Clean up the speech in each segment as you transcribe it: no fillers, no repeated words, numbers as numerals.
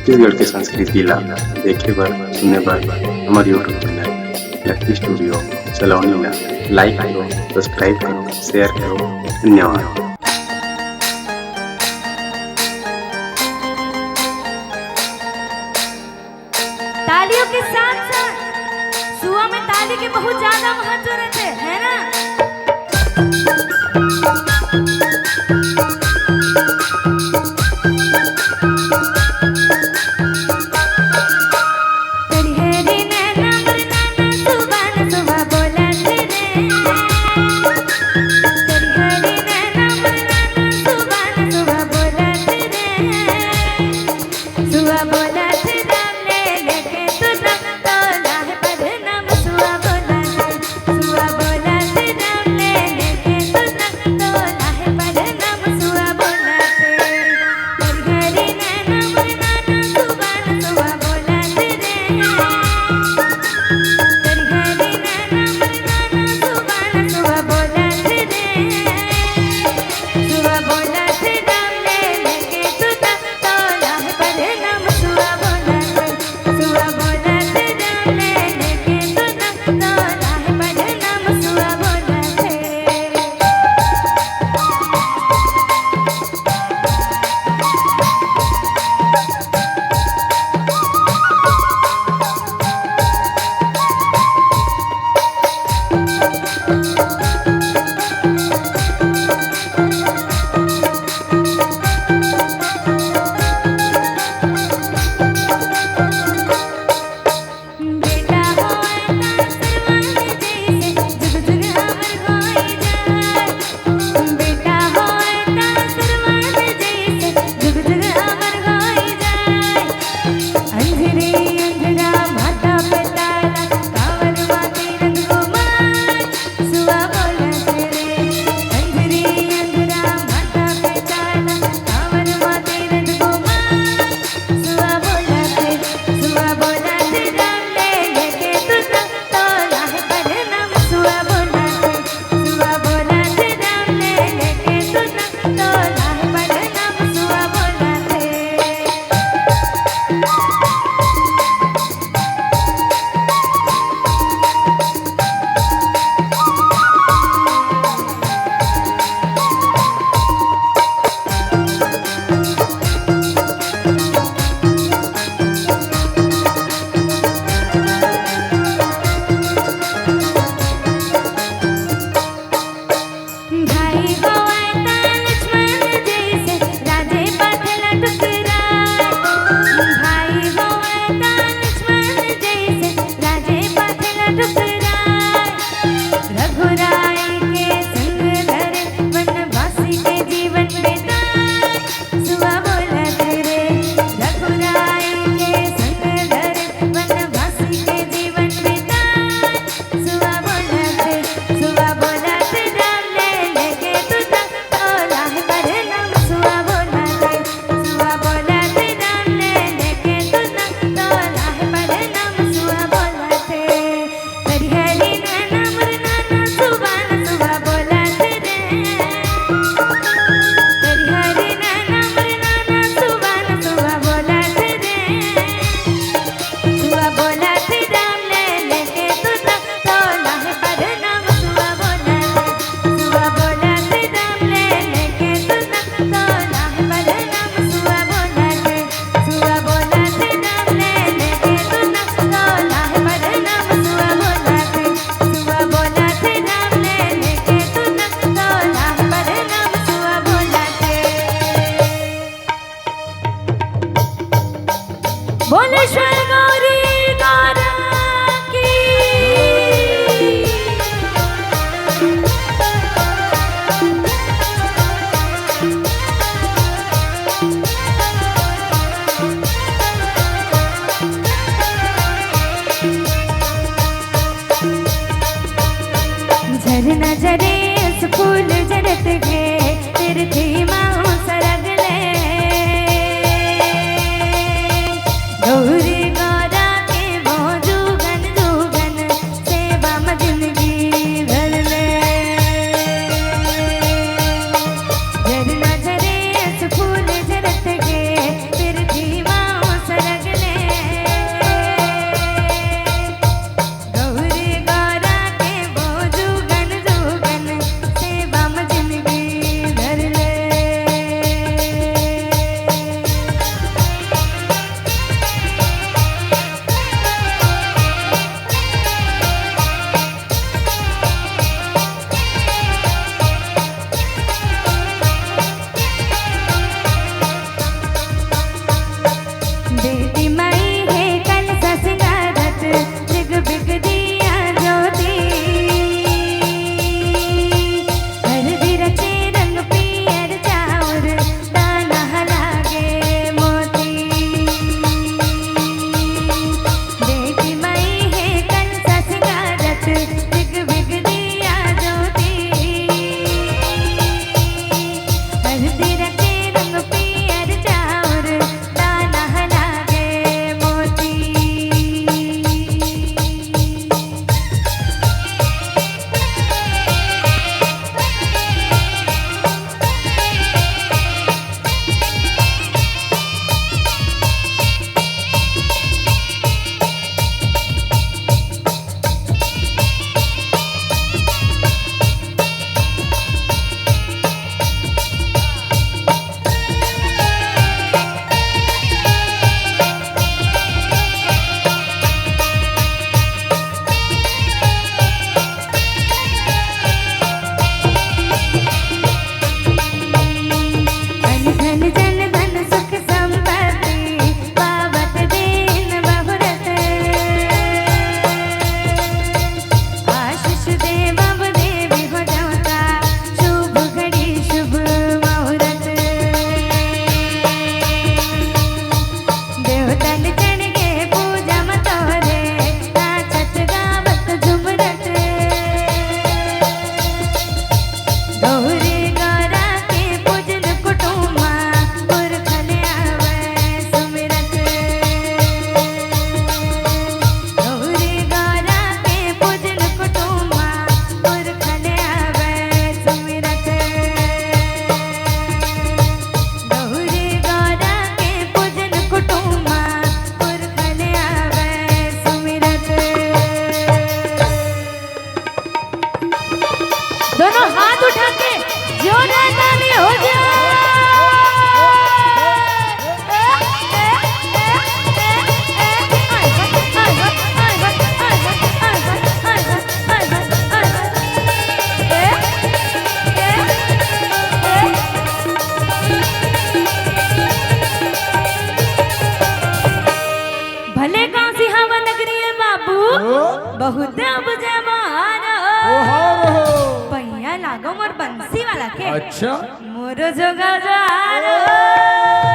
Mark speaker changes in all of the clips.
Speaker 1: छत्तीसगढ़ के संस्कृति ला देखे बर सुने बर हमारे यूट्यूब चैनल लकी स्टूडियो सलोनी ला लाइक करो, सब्सक्राइब करो, शेयर करो। धन्यवाद।
Speaker 2: तालियों के साथ साथ सुआ में ताली के बहुत ज्यादा महत्व रहते है ना। भुवनेश्वर गौरी गौरा की झरना झरे फूल झरत है तीर्थी माँ सरग ले गौरी गौरा के वो जुगन जुगन सेवा में जिंदगी भर ले झरना झरे फूल झरत है तीर्थी माँ सरग दोनों हाथ उठा के जोरदार ताली हो भले गांव सिहावा नगरी है बाबू बहुत अब जवान पहिया लागो मोर बंसी वाला के
Speaker 3: अच्छा
Speaker 2: मोर जोगा जार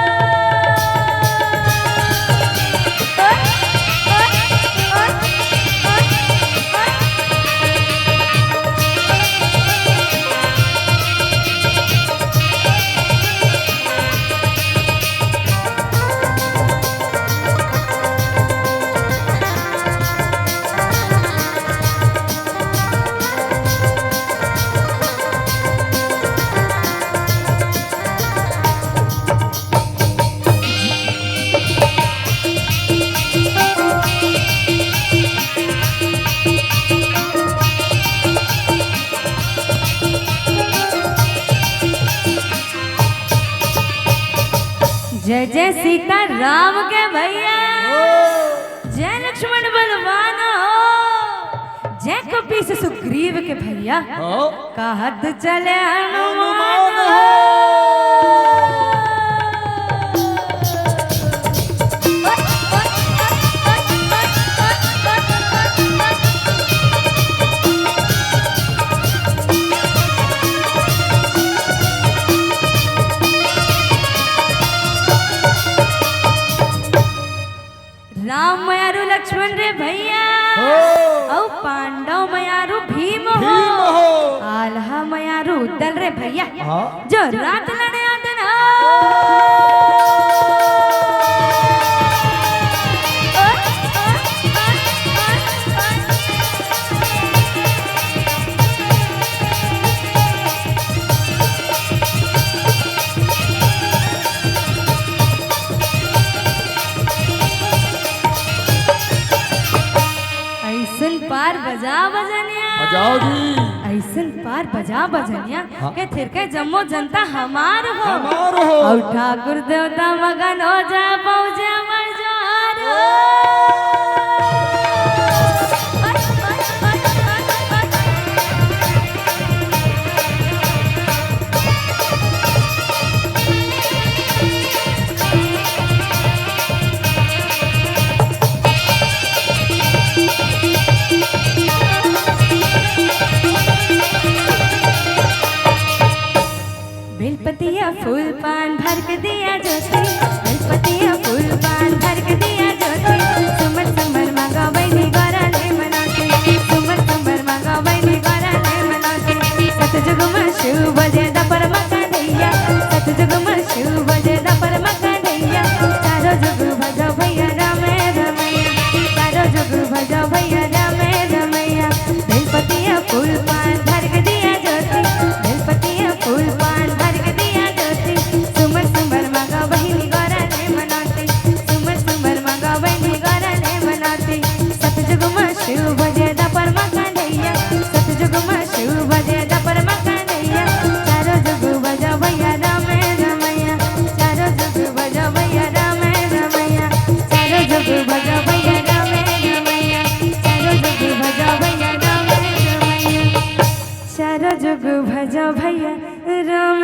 Speaker 2: जय जय सीता राम के भैया जय लक्ष्मण बलवान हो जय कपी से सुग्रीव के भैया कहत चले हनुमान राम मयारू लक्ष्मण रे भैया औ पांडव मयारू भीम हो आल्हा मयारू उद्दल रे भैया जो रात लड़े आदन पार बजा बजनिया
Speaker 3: बजाओ जी
Speaker 2: ऐसन पार बजा बजनिया के थिर के जम्मो जनता हमार हो
Speaker 3: हमार हो
Speaker 2: और ठाकुर देवता मगन हो जा पहुंचे अमर जोहार हो बेलपतिया फूल पान भर के दिया ज्योति बेलपतिया फूल पान भर के दिया ज्योति सुमर समर मांगा बैनी गौरा ले मनाते सुमर समर मांगा बैनी गौरा ले मनाते सतजुग में शिव बजे दपर मका दैया सतजुग में शिव बजे दपर मका दैया चारों जुग भजो भैया रामे रमैया चारों जुग भजो भैया रामे रमैया बेलपतिया फूल पान भर के दिया ज्योति बेलपतिया फूल पान भर के दिया ज्योति सुमर सुमर मांगा बहिनी गौरा ले मनाते सुमर सुमर मांगा बहिनी गौरा ले मनाते सतजुग में शिव भजे दपर मका दैया सतजुग में शिव भजे दपर मका दैया चारों जुग भजो भैया रामे रमैया चारों जुग भजो भैया रामे रमैया चारों जुग भजो भैया रामे रमैया चारों जुग भजो भैया रामे रमैया चारों जुग भजो भैया राम